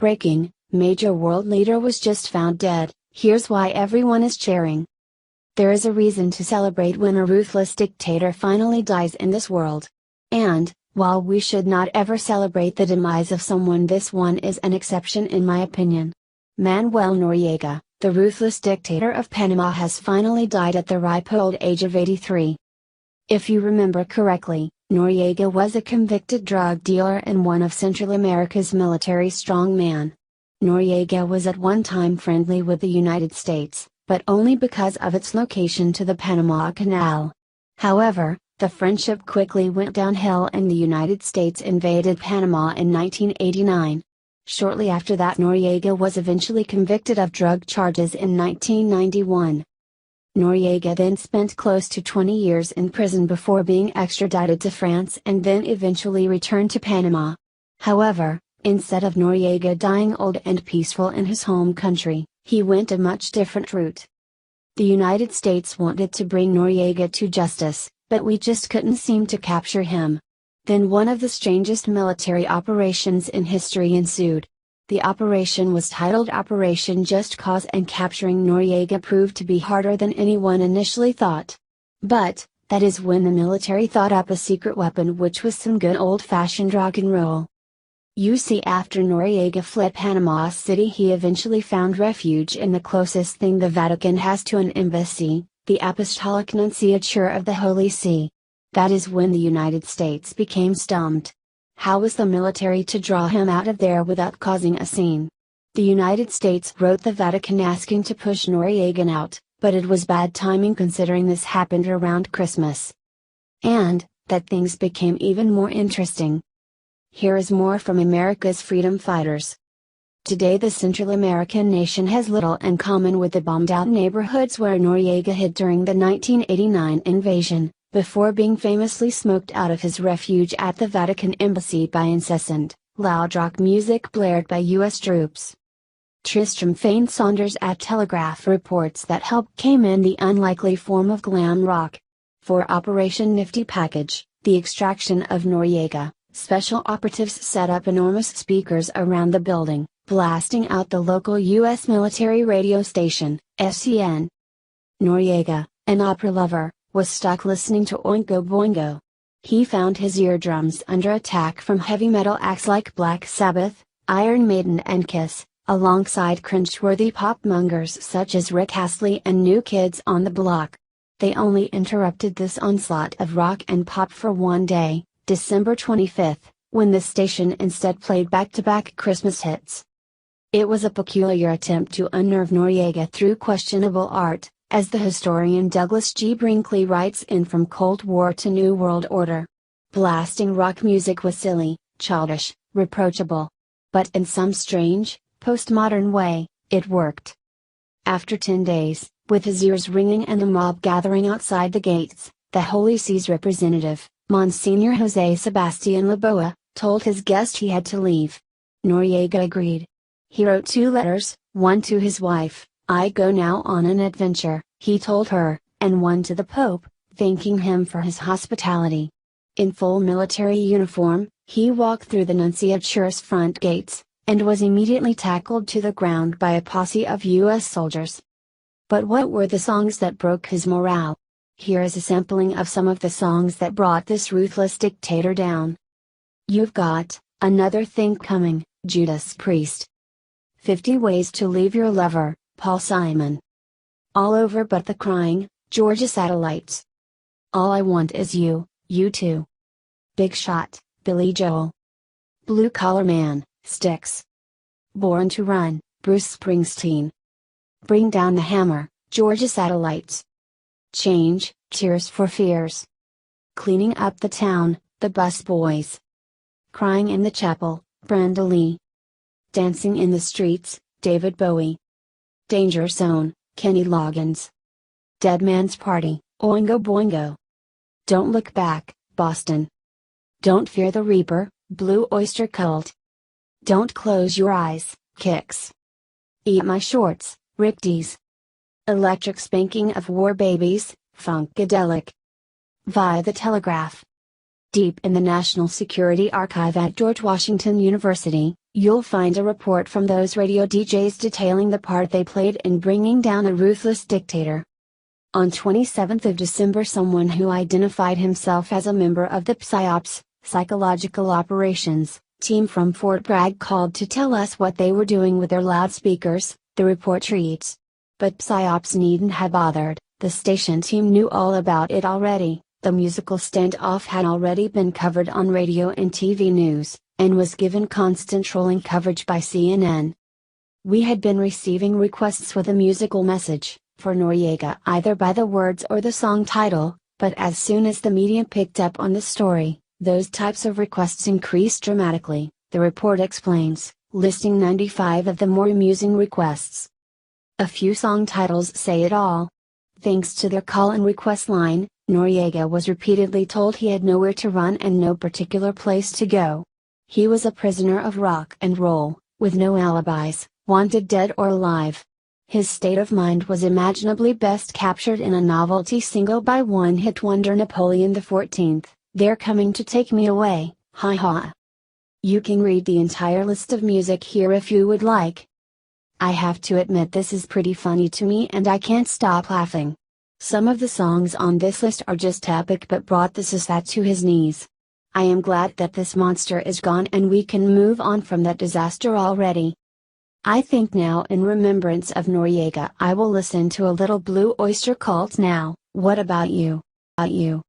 Breaking, major world leader was just found dead, here's why everyone is cheering. There is a reason to celebrate when a ruthless dictator finally dies in this world. And, while we should not ever celebrate the demise of someone, this one is an exception in my opinion. Manuel Noriega, the ruthless dictator of Panama, has finally died at the ripe old age of 83. If you remember correctly, Noriega was a convicted drug dealer and one of Central America's military strongmen. Noriega was at one time friendly with the United States, but only because of its location to the Panama Canal. However, the friendship quickly went downhill and the United States invaded Panama in 1989. Shortly after that, Noriega was eventually convicted of drug charges in 1991. Noriega then spent close to 20 years in prison before being extradited to France and then eventually returned to Panama. However, instead of Noriega dying old and peaceful in his home country, he went a much different route. The United States wanted to bring Noriega to justice, but we just couldn't seem to capture him. Then one of the strangest military operations in history ensued. The operation was titled Operation Just Cause, and capturing Noriega proved to be harder than anyone initially thought. But, that is when the military thought up a secret weapon, which was some good old-fashioned rock and roll. You see, after Noriega fled Panama City, he eventually found refuge in the closest thing the Vatican has to an embassy, the Apostolic Nunciature of the Holy See. That is when the United States became stumped. How was the military to draw him out of there without causing a scene? The United States wrote the Vatican asking to push Noriega out, but it was bad timing considering this happened around Christmas. And, that things became even more interesting. Here is more from America's freedom fighters. Today the Central American nation has little in common with the bombed-out neighborhoods where Noriega hid during the 1989 invasion, before being famously smoked out of his refuge at the Vatican embassy by incessant, loud rock music blared by U.S. troops. Tristram Fane Saunders at Telegraph reports that help came in the unlikely form of glam rock. For Operation Nifty Package, the extraction of Noriega, special operatives set up enormous speakers around the building, blasting out the local U.S. military radio station, SCN. Noriega, an opera lover, was stuck listening to Oingo Boingo. He found his eardrums under attack from heavy metal acts like Black Sabbath, Iron Maiden and Kiss, alongside cringeworthy pop mongers such as Rick Astley and New Kids on the Block. They only interrupted this onslaught of rock and pop for one day, December 25, when the station instead played back-to-back Christmas hits. It was a peculiar attempt to unnerve Noriega through questionable art, as the historian Douglas G. Brinkley writes in From Cold War to New World Order. Blasting rock music was silly, childish, reproachable. But in some strange, postmodern way, it worked. After 10 days, with his ears ringing and the mob gathering outside the gates, the Holy See's representative, Monsignor José Sebastián Laboa, told his guest he had to leave. Noriega agreed. He wrote 2 letters, one to his wife, "I go now on an adventure," he told her, and one to the Pope, thanking him for his hospitality. In full military uniform, he walked through the Nunciature's front gates, and was immediately tackled to the ground by a posse of U.S. soldiers. But what were the songs that broke his morale? Here is a sampling of some of the songs that brought this ruthless dictator down. You've Got Another Thing Coming, Judas Priest. 50 Ways to Leave Your Lover, Paul Simon. All Over But the Crying, Georgia Satellites. All I Want Is You, U2. Big Shot, Billy Joel. Blue Collar Man, Styx. Born to Run, Bruce Springsteen. Bring Down the Hammer, Georgia Satellites. Change, Tears for Fears. Cleaning Up the Town, The Bus Boys. Crying in the Chapel, Brenda Lee. Dancing in the Streets, David Bowie. Danger Zone, Kenny Loggins. Dead Man's Party, Oingo Boingo. Don't Look Back, Boston. Don't Fear the Reaper, Blue Oyster Cult. Don't Close Your Eyes, Kicks. Eat My Shorts, Rick Dees. Electric Spanking of War Babies, Funkadelic. Via the Telegraph. Deep in the National Security Archive at George Washington University, you'll find a report from those radio DJs detailing the part they played in bringing down a ruthless dictator. On 27th of December, someone who identified himself as a member of the PSYOPs, Psychological Operations, team from Fort Bragg called to tell us what they were doing with their loudspeakers, the report reads. But PSYOPs needn't have bothered, the station team knew all about it already. The musical standoff had already been covered on radio and TV news, and was given constant trolling coverage by CNN. We had been receiving requests with a musical message, for Noriega either by the words or the song title, but as soon as the media picked up on the story, those types of requests increased dramatically, the report explains, listing 95 of the more amusing requests. A few song titles say it all. Thanks to their call and request line, Noriega was repeatedly told he had nowhere to run and no particular place to go. He was a prisoner of rock and roll, with no alibis, wanted dead or alive. His state of mind was imaginably best captured in a novelty single by one-hit wonder Napoleon XIV, "They're Coming to Take Me Away, Ha Ha." You can read the entire list of music here if you would like. I have to admit this is pretty funny to me and I can't stop laughing. Some of the songs on this list are just epic but brought the Sasat to his knees. I am glad that this monster is gone and we can move on from that disaster already. I think now, in remembrance of Noriega, I will listen to a little Blue Oyster Cult now. What about you?